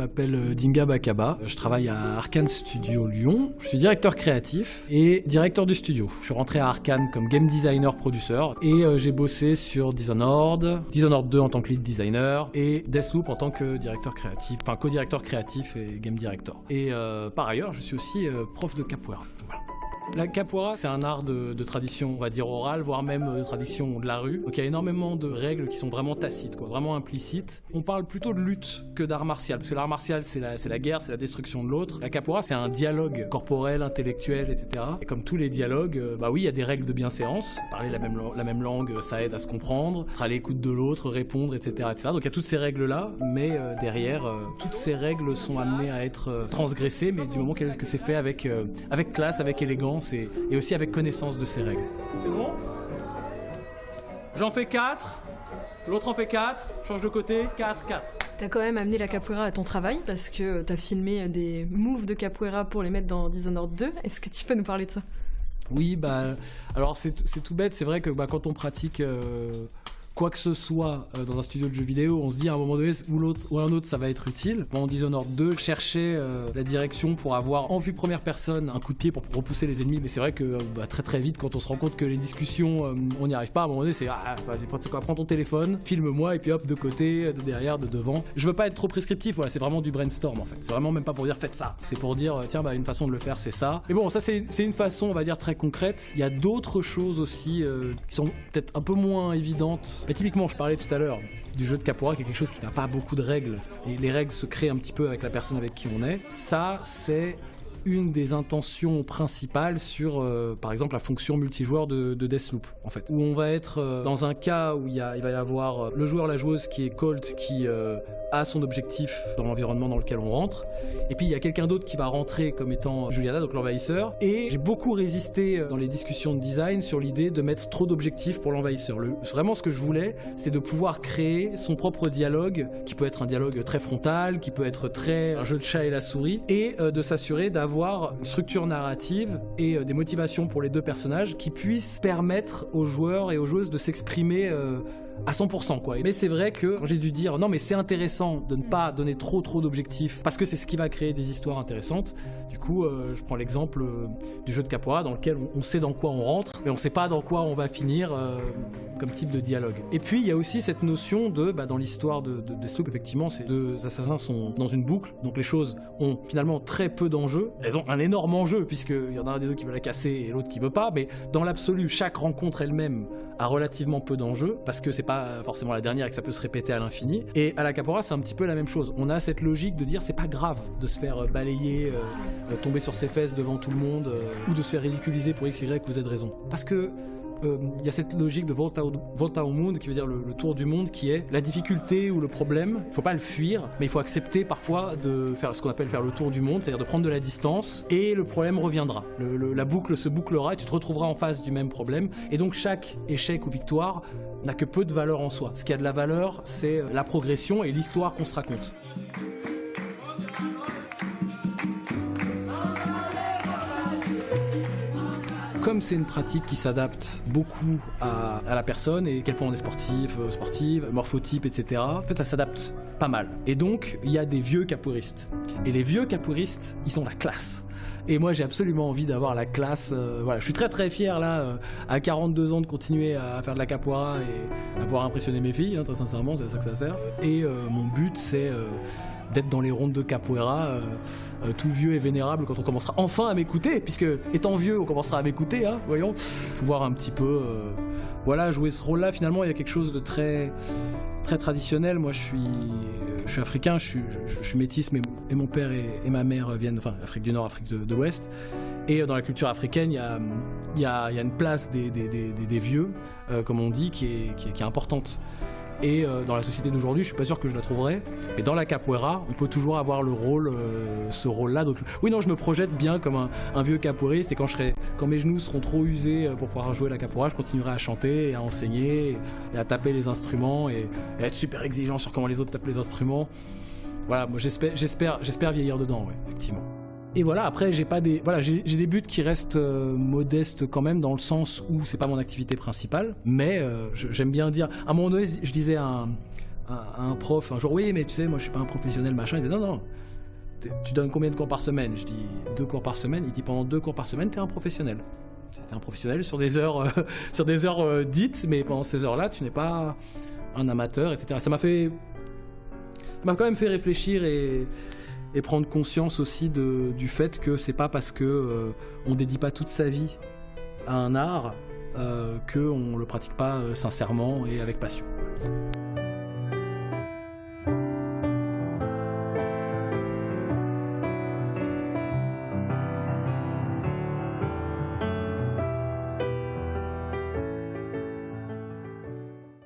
m'appelle Dinga Bakaba. Je travaille à Arkane Studio Lyon. Je suis directeur créatif et directeur du studio. Je suis rentré à Arkane comme game designer produceur et j'ai bossé sur Dishonored 2 en tant que lead designer et Deathloop en tant que directeur créatif, enfin co-directeur créatif et game director. Et par ailleurs, je suis aussi prof de capoeira. Voilà. La capoeira, c'est un art de tradition, on va dire orale, voire même de tradition de la rue. Donc il y a énormément de règles qui sont vraiment tacites, quoi, vraiment implicites. On parle plutôt de lutte que d'art martial, parce que l'art martial, c'est la guerre, c'est la destruction de l'autre. La capoeira, c'est un dialogue corporel, intellectuel, etc. Et comme tous les dialogues, bah oui, il y a des règles de bienséance. Parler la même langue, ça aide à se comprendre. Être à l'écoute de l'autre, répondre, etc., etc. Donc il y a toutes ces règles-là, mais derrière, toutes ces règles sont amenées à être transgressées, mais du moment que c'est fait avec classe, avec élégance, et aussi avec connaissance de ces règles. C'est bon ? J'en fais 4, l'autre en fait 4, change de côté, 4. T'as quand même amené la capoeira à ton travail parce que t'as filmé des moves de capoeira pour les mettre dans Dishonored 2. Est-ce que tu peux nous parler de ça ? Oui, alors c'est tout bête, c'est vrai que quand on pratique quoi que ce soit dans un studio de jeux vidéo, on se dit à un moment donné ou un autre ça va être utile. Bon, Dishonored 2 cherchait la direction pour avoir en vue première personne un coup de pied pour repousser les ennemis, mais c'est vrai que très très vite quand on se rend compte que les discussions on n'y arrive pas, à un moment donné c'est quoi, prends ton téléphone, filme-moi et puis hop, de côté, de derrière, de devant. Je veux pas être trop prescriptif, voilà, c'est vraiment du brainstorm en fait. C'est vraiment même pas pour dire faites ça, c'est pour dire tiens une façon de le faire c'est ça. Mais bon, ça c'est une façon on va dire très concrète. Il y a d'autres choses aussi qui sont peut-être un peu moins évidentes. Mais typiquement, je parlais tout à l'heure du jeu de capoeira qui est quelque chose qui n'a pas beaucoup de règles et les règles se créent un petit peu avec la personne avec qui on est. Ça, c'est une des intentions principales sur, par exemple, la fonction multijoueur de Deathloop, en fait. Où on va être dans un cas où il va y avoir le joueur, la joueuse qui est Colt, qui a son objectif dans l'environnement dans lequel on rentre, et puis il y a quelqu'un d'autre qui va rentrer comme étant Juliana, donc l'envahisseur, et j'ai beaucoup résisté dans les discussions de design sur l'idée de mettre trop d'objectifs pour l'envahisseur. Vraiment ce que je voulais, c'est de pouvoir créer son propre dialogue, qui peut être un dialogue très frontal, qui peut être très un jeu de chat et la souris, et de s'assurer d'avoir une structure narrative et des motivations pour les deux personnages qui puissent permettre aux joueurs et aux joueuses de s'exprimer à 100% quoi. Mais c'est vrai que j'ai dû dire non mais c'est intéressant de ne pas donner trop d'objectifs parce que c'est ce qui va créer des histoires intéressantes. Du coup je prends l'exemple du jeu de capoeira dans lequel on sait dans quoi on rentre mais on sait pas dans quoi on va finir comme type de dialogue. Et puis il y a aussi cette notion de dans l'histoire de Deathloop, effectivement ces deux assassins sont dans une boucle, donc les choses ont finalement très peu d'enjeux. Elles ont un énorme enjeu puisqu'il y en a un des deux qui veut la casser et l'autre qui veut pas, mais dans l'absolu chaque rencontre elle-même a relativement peu d'enjeux parce que c'est pas forcément la dernière et que ça peut se répéter à l'infini. Et à la capoeira c'est un petit peu la même chose. On a cette logique de dire c'est pas grave de se faire balayer, tomber sur ses fesses devant tout le monde ou de se faire ridiculiser pour x, y ou z raison. Parce que il y a cette logique de volta au monde qui veut dire le tour du monde qui est la difficulté ou le problème. Il faut pas le fuir, mais il faut accepter parfois de faire ce qu'on appelle faire le tour du monde, c'est-à-dire de prendre de la distance et le problème reviendra. La boucle se bouclera et tu te retrouveras en face du même problème. Et donc chaque échec ou victoire n'a que peu de valeur en soi. Ce qui a de la valeur, c'est la progression et l'histoire qu'on se raconte. Comme c'est une pratique qui s'adapte beaucoup à la personne et quel point on est sportive, morphotype, etc. En fait, ça s'adapte pas mal. Et donc, il y a des vieux capoeiristes. Et les vieux capoeiristes, ils sont la classe. Et moi, j'ai absolument envie d'avoir la classe. Voilà, je suis très très fier là, à 42 ans, de continuer à faire de la capoeira et à pouvoir impressionner mes filles. Très sincèrement, c'est à ça que ça sert. Et mon but, c'est d'être dans les rondes de capoeira, tout vieux et vénérable quand on commencera enfin à m'écouter, puisque étant vieux on commencera à m'écouter, voyons, pouvoir un petit peu jouer ce rôle-là. Finalement il y a quelque chose de très très traditionnel. Moi je suis africain, je suis métis, mais et mon père et ma mère viennent, Afrique du Nord, Afrique de l'Ouest. Et dans la culture africaine, il y a une place des vieux, comme on dit, qui est importante. Et dans la société d'aujourd'hui, je suis pas sûr que je la trouverai. Mais dans la capoeira, on peut toujours avoir ce rôle-là. Donc oui, non, je me projette bien comme un vieux capoeiriste. Et quand mes genoux seront trop usés pour pouvoir jouer la capoeira, je continuerai à chanter et à enseigner et à taper les instruments et à être super exigeant sur comment les autres tapent les instruments. Voilà, moi j'espère vieillir dedans, ouais, effectivement. Et voilà, après j'ai des buts qui restent modestes quand même, dans le sens où c'est pas mon activité principale, mais j'aime bien dire, à un moment donné je disais à à un prof un jour, oui, mais tu sais, moi je suis pas un professionnel, machin. Il dit non, tu donnes combien de cours par semaine? Je dis 2 cours par semaine. Il dit pendant 2 cours par semaine, t'es un professionnel. T'es un professionnel sur des heures, dites, mais pendant ces heures-là, tu n'es pas un amateur, etc. Ça m'a quand même fait réfléchir et prendre conscience aussi du fait que c'est pas parce que on dédie pas toute sa vie à un art qu'on le pratique pas sincèrement et avec passion.